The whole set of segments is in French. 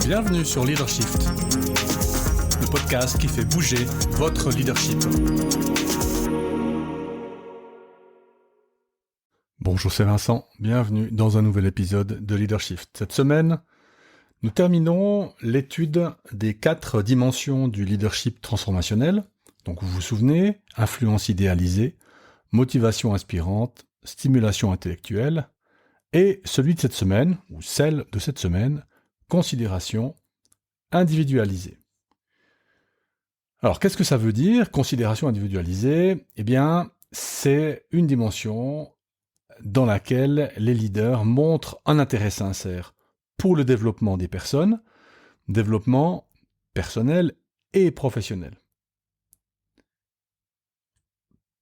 Bienvenue sur Leadershift, le podcast qui fait bouger votre leadership. Bonjour, c'est Vincent. Bienvenue dans un nouvel épisode de Leadershift. Cette semaine, nous terminons l'étude des 4 dimensions du leadership transformationnel. Donc, vous vous souvenez, influence idéalisée, motivation inspirante, stimulation intellectuelle, et celui de cette semaine, ou celle de cette semaine, considération individualisée. Alors, qu'est-ce que ça veut dire, considération individualisée ? Eh bien, c'est une dimension dans laquelle les leaders montrent un intérêt sincère pour le développement des personnes, développement personnel et professionnel.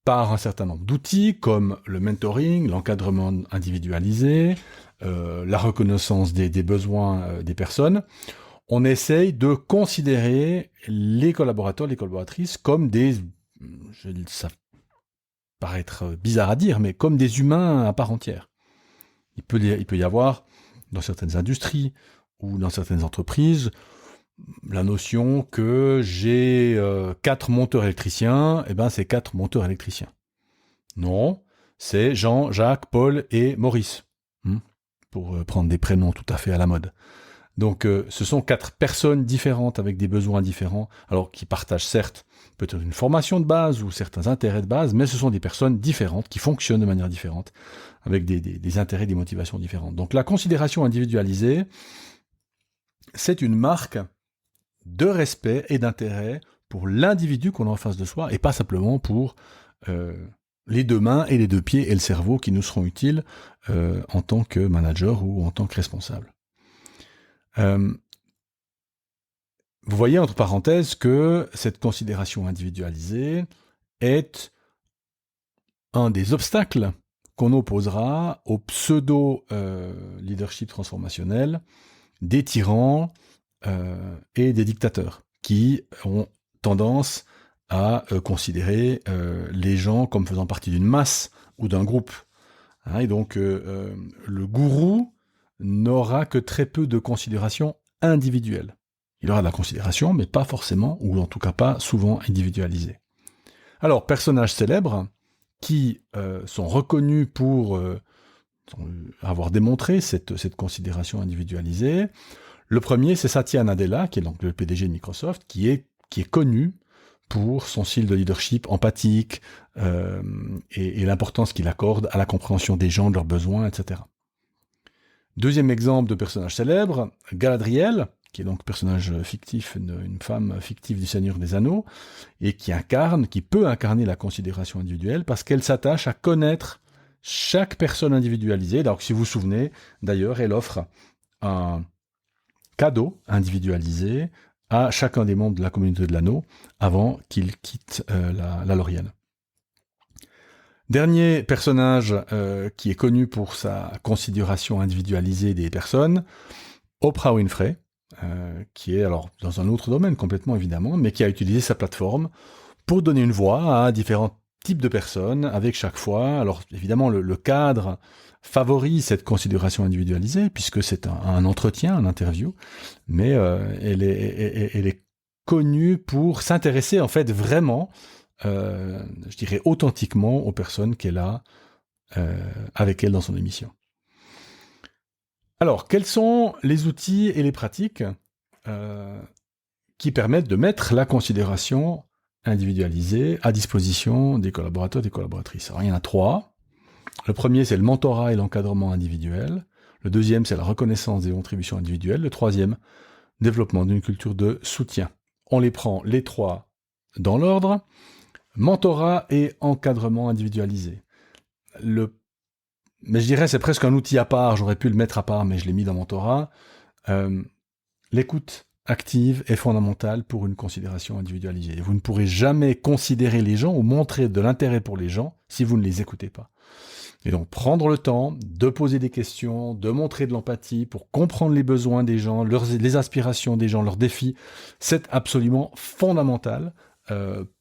Par un certain nombre d'outils comme le mentoring, l'encadrement individualisé, la reconnaissance des besoins des personnes, on essaye de considérer les collaborateurs, les collaboratrices comme ça paraît être bizarre à dire, mais comme des humains à part entière. Il peut y avoir, dans certaines industries ou dans certaines entreprises, la notion que j'ai 4 monteurs électriciens, et ben c'est 4 monteurs électriciens. Non, c'est Jean, Jacques, Paul et Maurice, pour prendre des prénoms tout à fait à la mode. Donc ce sont 4 personnes différentes avec des besoins différents, alors qui partagent certes peut-être une formation de base ou certains intérêts de base, mais ce sont des personnes différentes qui fonctionnent de manière différente, avec des intérêts, des motivations différentes. Donc la considération individualisée, c'est une marque de respect et d'intérêt pour l'individu qu'on a en face de soi, et pas simplement pour les 2 mains et les 2 pieds et le cerveau qui nous seront utiles en tant que manager ou en tant que responsable. Vous voyez entre parenthèses que cette considération individualisée est un des obstacles qu'on opposera au pseudo-leadership transformationnel des tyrans et des dictateurs qui ont tendance à considérer les gens comme faisant partie d'une masse ou d'un groupe. Et donc le gourou n'aura que très peu de considération individuelle. Il aura de la considération, mais pas forcément, ou en tout cas pas souvent individualisée. Alors, personnages célèbres qui sont reconnus pour avoir démontré cette considération individualisée. Le premier, c'est Satya Nadella, qui est donc le PDG de Microsoft, qui est connu pour son style de leadership empathique et l'importance qu'il accorde à la compréhension des gens, de leurs besoins, etc. Deuxième exemple de personnage célèbre, Galadriel, qui est donc personnage fictif, une femme fictive du Seigneur des Anneaux, et qui peut incarner la considération individuelle, parce qu'elle s'attache à connaître chaque personne individualisée. Donc, si vous vous souvenez, d'ailleurs, elle offre un cadeau individualisé à chacun des membres de la communauté de l'anneau avant qu'il quitte la Laurienne. Dernier personnage qui est connu pour sa considération individualisée des personnes, Oprah Winfrey, qui est alors dans un autre domaine complètement évidemment, mais qui a utilisé sa plateforme pour donner une voix à différents types de personnes avec chaque fois. Alors évidemment le cadre favorise cette considération individualisée puisque c'est un entretien, un interview, mais elle est connue pour s'intéresser en fait vraiment, je dirais authentiquement aux personnes qu'elle a avec elle dans son émission. Alors, quels sont les outils et les pratiques qui permettent de mettre la considération individualisée à disposition des collaborateurs et des collaboratrices ? Alors, il y en a 3. Le premier, c'est le mentorat et l'encadrement individuel. Le deuxième, c'est la reconnaissance des contributions individuelles. Le troisième, développement d'une culture de soutien. On les prend les 3 dans l'ordre. Mentorat et encadrement individualisé. Mais je dirais c'est presque un outil à part, j'aurais pu le mettre à part, mais je l'ai mis dans mentorat. L'écoute active est fondamentale pour une considération individualisée. Vous ne pourrez jamais considérer les gens ou montrer de l'intérêt pour les gens si vous ne les écoutez pas. Et donc prendre le temps de poser des questions, de montrer de l'empathie pour comprendre les besoins des gens, les aspirations des gens, leurs défis, c'est absolument fondamental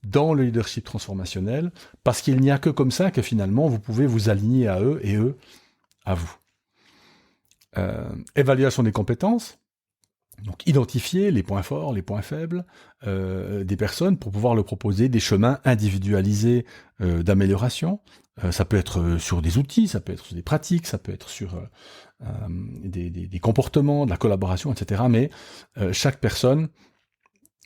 dans le leadership transformationnel, parce qu'il n'y a que comme ça que finalement vous pouvez vous aligner à eux et eux à vous. Évaluation des compétences. Donc identifier les points forts, les points faibles des personnes pour pouvoir leur proposer des chemins individualisés d'amélioration. Ça peut être sur des outils, ça peut être sur des pratiques, ça peut être sur des comportements, de la collaboration, etc. Mais chaque personne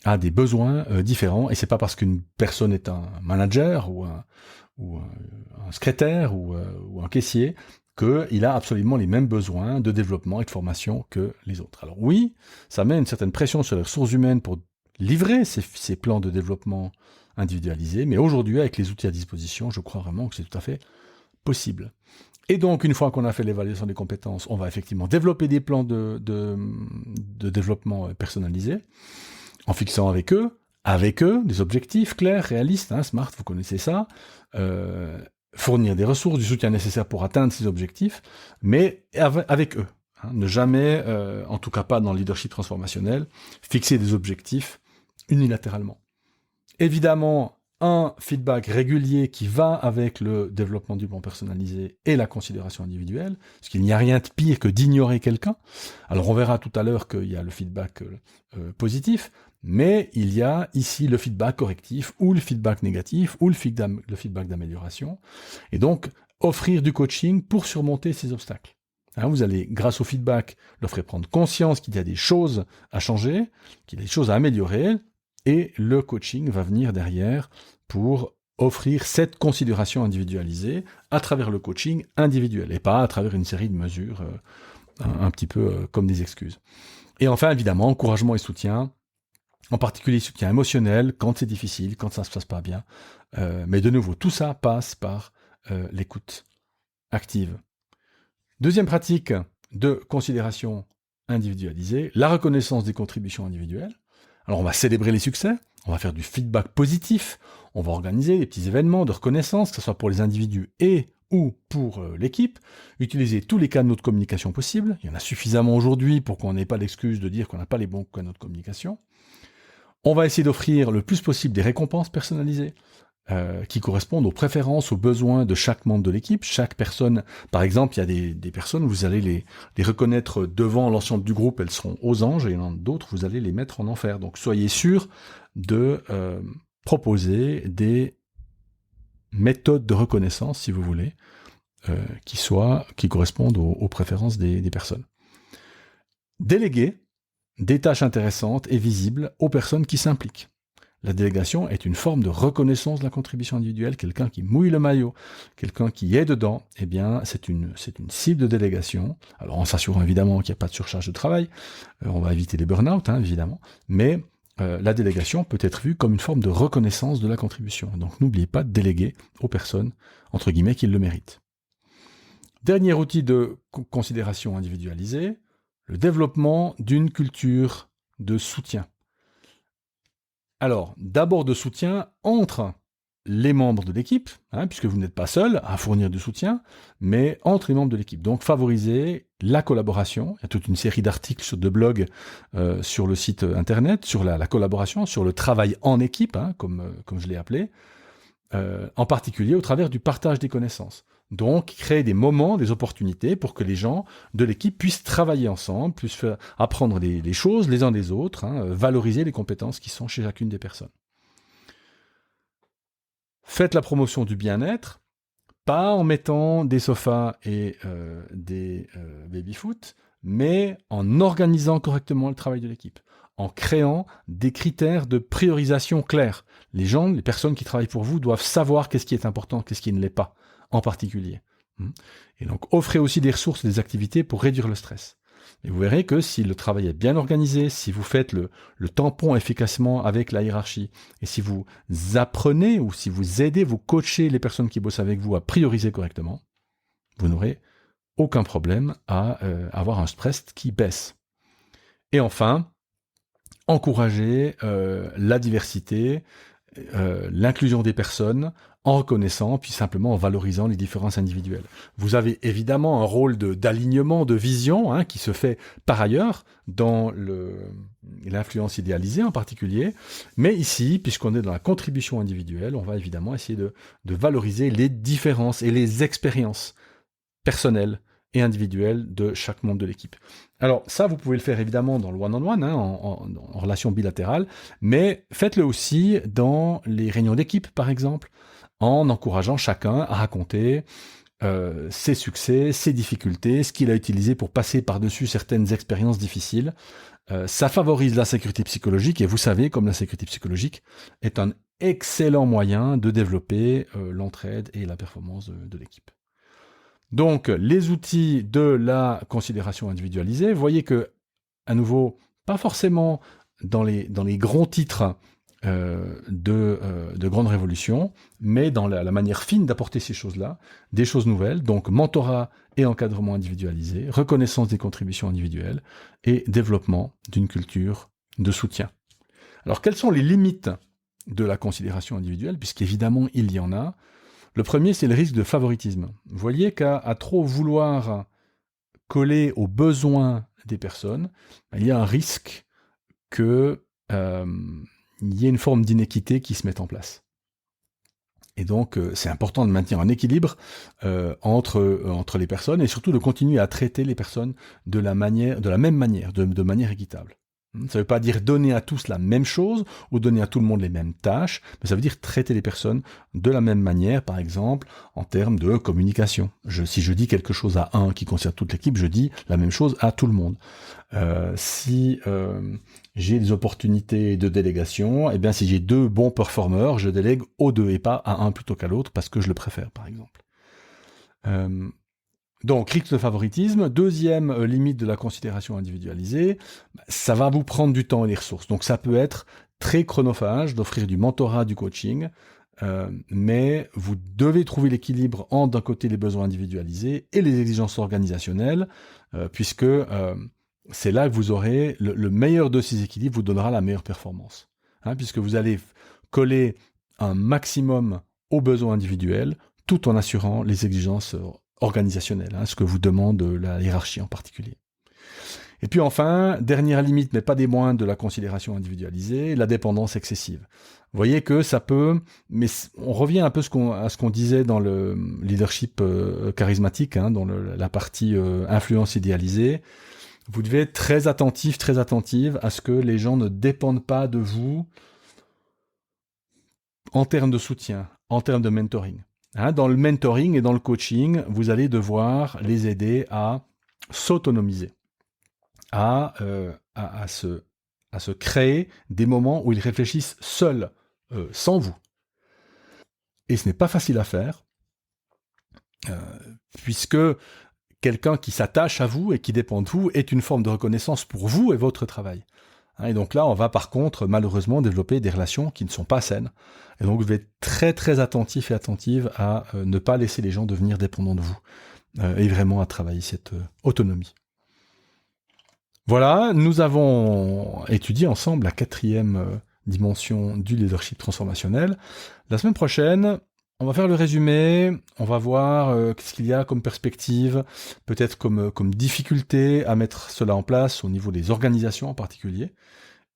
a des besoins différents, et c'est pas parce qu'une personne est un manager ou un secrétaire ou un caissier qu'il a absolument les mêmes besoins de développement et de formation que les autres. Alors oui, ça met une certaine pression sur les ressources humaines pour livrer ces plans de développement individualisés, mais aujourd'hui, avec les outils à disposition, je crois vraiment que c'est tout à fait possible. Et donc, une fois qu'on a fait l'évaluation des compétences, on va effectivement développer des plans de développement personnalisés, en fixant avec eux des objectifs clairs, réalistes, SMART, vous connaissez ça, fournir des ressources, du soutien nécessaire pour atteindre ces objectifs, mais avec eux. Ne jamais, en tout cas pas dans le leadership transformationnel, fixer des objectifs unilatéralement. Évidemment, un feedback régulier qui va avec le développement du plan personnalisé et la considération individuelle, parce qu'il n'y a rien de pire que d'ignorer quelqu'un. Alors on verra tout à l'heure qu'il y a le feedback positif, mais il y a ici le feedback correctif, ou le feedback négatif, ou le feedback d'amélioration. Et donc, offrir du coaching pour surmonter ces obstacles. Vous allez, grâce au feedback, leur faire prendre conscience qu'il y a des choses à changer, qu'il y a des choses à améliorer, et le coaching va venir derrière pour offrir cette considération individualisée à travers le coaching individuel, et pas à travers une série de mesures un petit peu comme des excuses. Et enfin, évidemment, encouragement et soutien, en particulier soutien émotionnel, quand c'est difficile, quand ça ne se passe pas bien. Mais de nouveau, tout ça passe par l'écoute active. Deuxième pratique de considération individualisée, la reconnaissance des contributions individuelles. Alors on va célébrer les succès, on va faire du feedback positif, on va organiser des petits événements de reconnaissance, que ce soit pour les individus et ou pour l'équipe, utiliser tous les canaux de communication possibles. Il y en a suffisamment aujourd'hui pour qu'on n'ait pas l'excuse de dire qu'on n'a pas les bons canaux de communication. On va essayer d'offrir le plus possible des récompenses personnalisées qui correspondent aux préférences, aux besoins de chaque membre de l'équipe. Chaque personne, par exemple, il y a des personnes, vous allez les reconnaître devant l'ensemble du groupe, elles seront aux anges, et il y en a d'autres, vous allez les mettre en enfer. Donc soyez sûr de proposer des méthodes de reconnaissance, si vous voulez, qui correspondent aux préférences des personnes. Déléguer des tâches intéressantes et visibles aux personnes qui s'impliquent. La délégation est une forme de reconnaissance de la contribution individuelle. Quelqu'un qui mouille le maillot, quelqu'un qui est dedans, eh bien, c'est une cible de délégation. Alors, en s'assurant évidemment qu'il n'y a pas de surcharge de travail, on va éviter les burn-out, évidemment, mais la délégation peut être vue comme une forme de reconnaissance de la contribution. Donc, n'oubliez pas de déléguer aux personnes, entre guillemets, qui le méritent. Dernier outil de considération individualisée, le développement d'une culture de soutien. Alors, d'abord de soutien entre les membres de l'équipe, puisque vous n'êtes pas seul à fournir du soutien, mais entre les membres de l'équipe. Donc, favoriser la collaboration. Il y a toute une série d'articles de blog sur le site internet, sur la collaboration, sur le travail en équipe, comme je l'ai appelé, en particulier au travers du partage des connaissances. Donc, créer des moments, des opportunités pour que les gens de l'équipe puissent travailler ensemble, puissent apprendre les choses les uns des autres, valoriser les compétences qui sont chez chacune des personnes. Faites la promotion du bien-être, pas en mettant des sofas et des baby-foot, mais en organisant correctement le travail de l'équipe, en créant des critères de priorisation clairs. Les personnes qui travaillent pour vous doivent savoir qu'est-ce qui est important, qu'est-ce qui ne l'est pas, en particulier. Et donc, offrez aussi des ressources et des activités pour réduire le stress. Et vous verrez que si le travail est bien organisé, si vous faites le tampon efficacement avec la hiérarchie, et si vous apprenez ou si vous aidez, vous coachez les personnes qui bossent avec vous à prioriser correctement, vous n'aurez aucun problème à avoir un stress qui baisse. Et enfin, encourager la diversité, l'inclusion des personnes, en reconnaissant, puis simplement en valorisant les différences individuelles. Vous avez évidemment un rôle d'alignement, de vision, qui se fait par ailleurs dans l'influence idéalisée en particulier, mais ici, puisqu'on est dans la contribution individuelle, on va évidemment essayer de valoriser les différences et les expériences personnelles et individuelle de chaque membre de l'équipe. Alors ça, vous pouvez le faire évidemment dans le one-on-one, en relation bilatérale, mais faites-le aussi dans les réunions d'équipe, par exemple, en encourageant chacun à raconter ses succès, ses difficultés, ce qu'il a utilisé pour passer par-dessus certaines expériences difficiles. Ça favorise la sécurité psychologique, et vous savez, comme la sécurité psychologique est un excellent moyen de développer l'entraide et la performance de l'équipe. Donc, les outils de la considération individualisée, vous voyez que, à nouveau, pas forcément dans les grands titres de grandes révolutions, mais dans la manière fine d'apporter ces choses-là, des choses nouvelles, donc mentorat et encadrement individualisé, reconnaissance des contributions individuelles et développement d'une culture de soutien. Alors, quelles sont les limites de la considération individuelle, puisqu'évidemment, il y en a. Le premier, c'est le risque de favoritisme. Vous voyez qu'à trop vouloir coller aux besoins des personnes, il y a un risque qu'il y ait une forme d'inéquité qui se mette en place. Et donc, c'est important de maintenir un équilibre entre les personnes, et surtout de continuer à traiter les personnes de la même manière, de manière équitable. Ça ne veut pas dire donner à tous la même chose ou donner à tout le monde les mêmes tâches, mais ça veut dire traiter les personnes de la même manière, par exemple, en termes de communication. Si je dis quelque chose à un qui concerne toute l'équipe, je dis la même chose à tout le monde. Si j'ai des opportunités de délégation, eh bien si j'ai 2 bons performeurs, je délègue aux 2 et pas à un plutôt qu'à l'autre parce que je le préfère, par exemple. Donc, risque de favoritisme. Deuxième limite de la considération individualisée, ça va vous prendre du temps et des ressources. Donc, ça peut être très chronophage d'offrir du mentorat, du coaching, mais vous devez trouver l'équilibre entre, d'un côté, les besoins individualisés et les exigences organisationnelles, puisque c'est là que vous aurez le meilleur de ces équilibres, vous donnera la meilleure performance. Puisque vous allez coller un maximum aux besoins individuels, tout en assurant les exigences organisationnelles, ce que vous demande la hiérarchie en particulier. Et puis enfin, dernière limite, mais pas des moindres de la considération individualisée, la dépendance excessive. Vous voyez que ça peut, mais on revient un peu à ce qu'on disait dans le leadership charismatique, dans la partie influence idéalisée. Vous devez être très attentive à ce que les gens ne dépendent pas de vous en termes de soutien, en termes de mentoring. Dans le mentoring et dans le coaching, vous allez devoir les aider à s'autonomiser, à se créer des moments où ils réfléchissent seuls, sans vous. Et ce n'est pas facile à faire, puisque quelqu'un qui s'attache à vous et qui dépend de vous est une forme de reconnaissance pour vous et votre travail. Et donc là, on va par contre, malheureusement, développer des relations qui ne sont pas saines. Et donc, vous devez être très, très attentif et attentive à ne pas laisser les gens devenir dépendants de vous. Et vraiment à travailler cette autonomie. Voilà, nous avons étudié ensemble la 4e dimension du leadership transformationnel. La semaine prochaine, on va faire le résumé, on va voir qu'est-ce qu'il y a comme perspective, peut-être comme difficulté à mettre cela en place au niveau des organisations en particulier.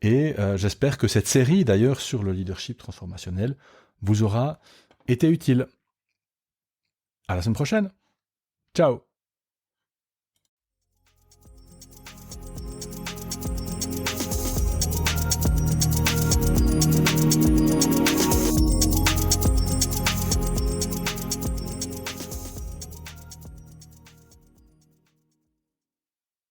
Et j'espère que cette série, d'ailleurs, sur le leadership transformationnel, vous aura été utile. À la semaine prochaine. Ciao.